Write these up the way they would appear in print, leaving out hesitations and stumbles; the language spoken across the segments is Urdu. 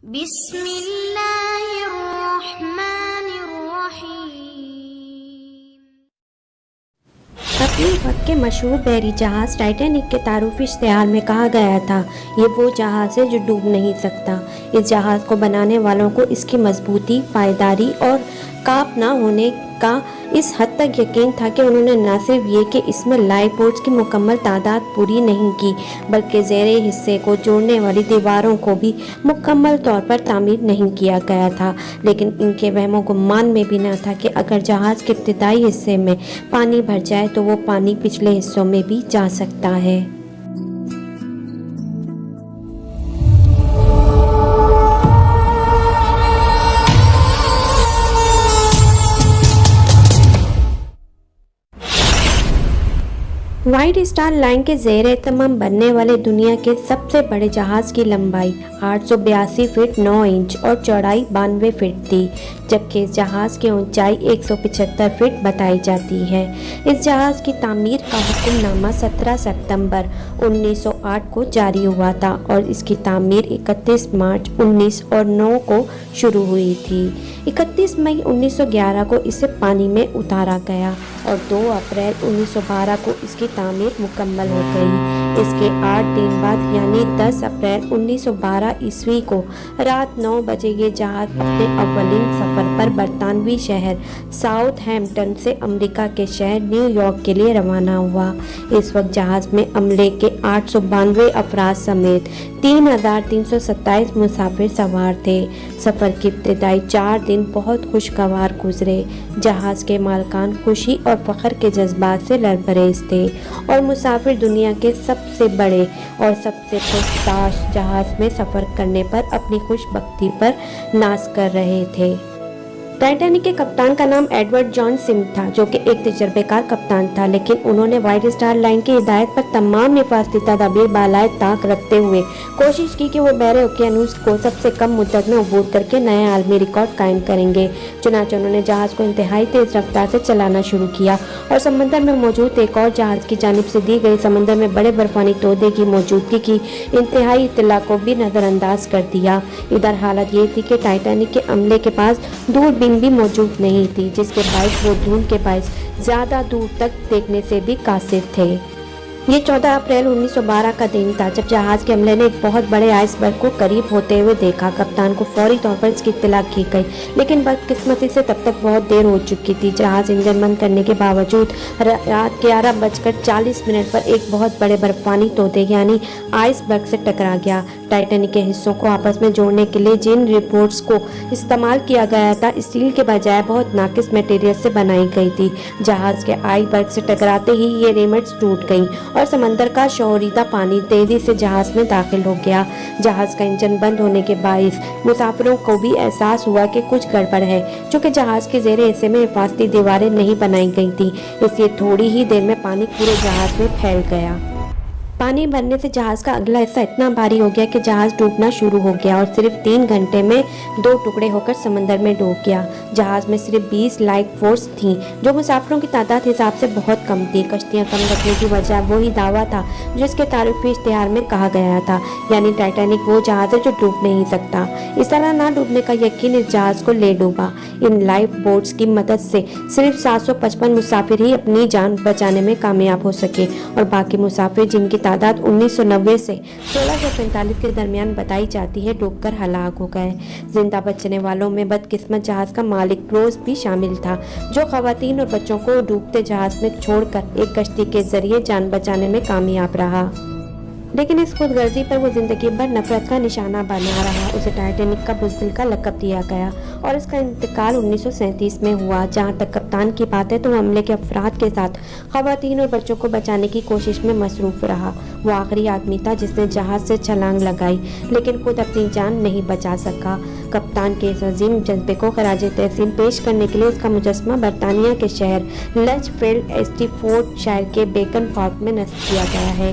بسم اللہ الرحمن الرحیم۔ اپنے وقت کے مشہور بحری جہاز ٹائٹینک کے تعارفی اشتہار میں کہا گیا تھا، یہ وہ جہاز ہے جو ڈوب نہیں سکتا۔ اس جہاز کو بنانے والوں کو اس کی مضبوطی، پائیداری اور کاپ نہ ہونے کا اس حد تک یقین تھا کہ انہوں نے نہ صرف یہ کہ اس میں لائف بوٹس کی مکمل تعداد پوری نہیں کی، بلکہ زیرِ حصے کو جوڑنے والی دیواروں کو بھی مکمل طور پر تعمیر نہیں کیا گیا تھا۔ لیکن ان کے وہم و گمان میں بھی نہ تھا کہ اگر جہاز کے ابتدائی حصے میں پانی بھر جائے تو وہ پانی پچھلے حصوں میں بھی جا سکتا ہے۔ وائٹ اسٹار لائن کے زیر اہتمام بننے والے دنیا کے سب سے بڑے جہاز کی لمبائی 882 فٹ 9 انچ اور چوڑائی 92 فٹ تھی، جبکہ اس جہاز کی اونچائی 175 فٹ بتائی جاتی ہے۔ اس جہاز کی تعمیر کا حکم نامہ 17 ستمبر 1908 کو جاری ہوا تھا اور اس کی تعمیر 31 مارچ 1909 کو شروع ہوئی تھی۔ 31 مئی 1911 کو اسے پانی میں اتارا گیا اور 2 اپریل 1912 کو اس کی تعمیر مکمل ہو گئی۔ اس کے 8 دن بعد یعنی 10 اپریل 1912 عیسوی کو رات 9 بجے یہ جہاز اپنے اولین سفر پر برطانوی شہر ساؤتھ ہیمپٹن سے امریکہ کے شہر نیو یارک کے لیے روانہ ہوا۔ اس وقت جہاز میں عملے کے 892 افراد سمیت 3327 مسافر سوار تھے۔ سفر کے ابتدائی 4 دن بہت خوشگوار گزرے۔ جہاز کے مالکان خوشی اور فخر کے جذبات سے لربریز تھے اور مسافر دنیا کے سب سے بڑے اور سب سے پرستاش جہاز میں سفر کرنے پر اپنی خوش بختی پر ناز کر رہے تھے۔ ٹائٹینک کے کپتان کا نام ایڈورڈ جان سمتھ تھا، جو کہ ایک تجربہ کار کپتان تھا، لیکن انہوں نے وائٹ اسٹار لائن کی ہدایت پر تمام حفاظتی تدابیر بالائے طاق رکھتے ہوئے کوشش کی کہ وہ بحر اوقیانوس کو سب سے کم مدت میں عبور کر کے نیا عالمی ریکارڈ قائم کریں گے۔ چنانچہ انہوں نے جہاز کو انتہائی تیز رفتار سے چلانا شروع کیا اور سمندر میں موجود ایک اور جہاز کی جانب سے دی گئی سمندر میں بڑے برفانی تودے کی موجودگی کی انتہائی اطلاع کو بھی نظر انداز کر دیا۔ ادھر حالت یہ تھی کہ ٹائٹینک کے عملے کے پاس دوربین بھی موجود نہیں تھی، جس کے باعث وہ دھند کے باعث زیادہ دور تک دیکھنے سے بھی قاصر تھے۔ یہ 14 اپریل 1912 کا دن تھا جب جہاز کے عملے نے ایک بہت بڑے آئس برگ کو قریب ہوتے ہوئے دیکھا۔ کپتان کو فوری طور پر اس کی اطلاع کی گئی، لیکن بدقسمتی سے تب تک بہت دیر ہو چکی تھی۔ جہاز انجن بند کرنے کے باوجود رات 11:40 پر ایک بہت بڑے برفانی تودے یعنی آئس برگ سے ٹکرا گیا۔ ٹائٹینک کے حصوں کو آپس میں جوڑنے کے لیے جن ریپورٹس کو استعمال کیا گیا تھا، اسٹیل کے بجائے بہت ناقص میٹیریل سے بنائی گئی تھی۔ جہاز کے آئس برگ سے ٹکراتے ہی یہ ریمٹس ٹوٹ گئیں اور سمندر کا شوریدہ پانی تیزی سے جہاز میں داخل ہو گیا۔ جہاز کا انجن بند ہونے کے باعث مسافروں کو بھی احساس ہوا کہ کچھ گڑبڑ ہے، چونکہ جہاز کے زیر حصے میں حفاظتی دیواریں نہیں بنائی گئی تھیں، اس لیے تھوڑی ہی دیر میں پانی پورے جہاز میں پھیل گیا۔ پانی بھرنے سے جہاز کا اگلا حصہ اتنا بھاری ہو گیا کہ جہاز ڈوبنا شروع ہو گیا اور صرف 3 گھنٹے میں 2 ٹکڑے ہو کر سمندر میں ڈوب گیا۔ جہاز میں صرف 20 لائف فورس تھیں، جو مسافروں کی تعداد حساب سے بہت کم تھی۔ کشتیاں کم رکھنے کی وجہ وہی دعویٰ تھا جس کے تعارفی اشتہار میں کہا گیا تھا، یعنی ٹائٹینک وہ جہاز ہے جو ڈوب نہیں سکتا۔ اس طرح نہ ڈوبنے کا یقین اس جہاز کو لے ڈوبا۔ ان لائف بوٹس کی مدد سے صرف 755 مسافر ہی اپنی جان بچانے میں کامیاب ہو سکے اور باقی مسافر، جن کی تعداد 1990 سے 1645 کے درمیان بتائی جاتی ہے، ڈوب کر ہلاک ہو گئے۔ زندہ بچنے والوں میں بدقسمت جہاز کا مالک روز بھی شامل تھا، جو خواتین اور بچوں کو ڈوبتے جہاز میں چھوڑ کر ایک کشتی کے ذریعے جان بچانے میں کامیاب رہا۔ لیکن اس خود غرضی پر وہ زندگی بھر نفرت کا نشانہ بنا رہا۔ اسے ٹائٹینک کا بزدل کا لقب دیا گیا اور اس کا انتقال 1937 میں ہوا۔ جہاں تک کپتان کی بات ہے تو وہ عملے کے افراد کے ساتھ خواتین اور بچوں کو بچانے کی کوشش میں مصروف رہا۔ وہ آخری آدمی تھا جس نے جہاز سے چھلانگ لگائی، لیکن خود اپنی جان نہیں بچا سکا۔ کپتان کے اس عظیم جذبے کو خراج تحسین پیش کرنے کے لیے اس کا مجسمہ برطانیہ کے شہر لچ فیلڈ اسٹیفورڈ شائر کے بیکن پارک میں نصب کیا گیا ہے۔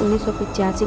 1985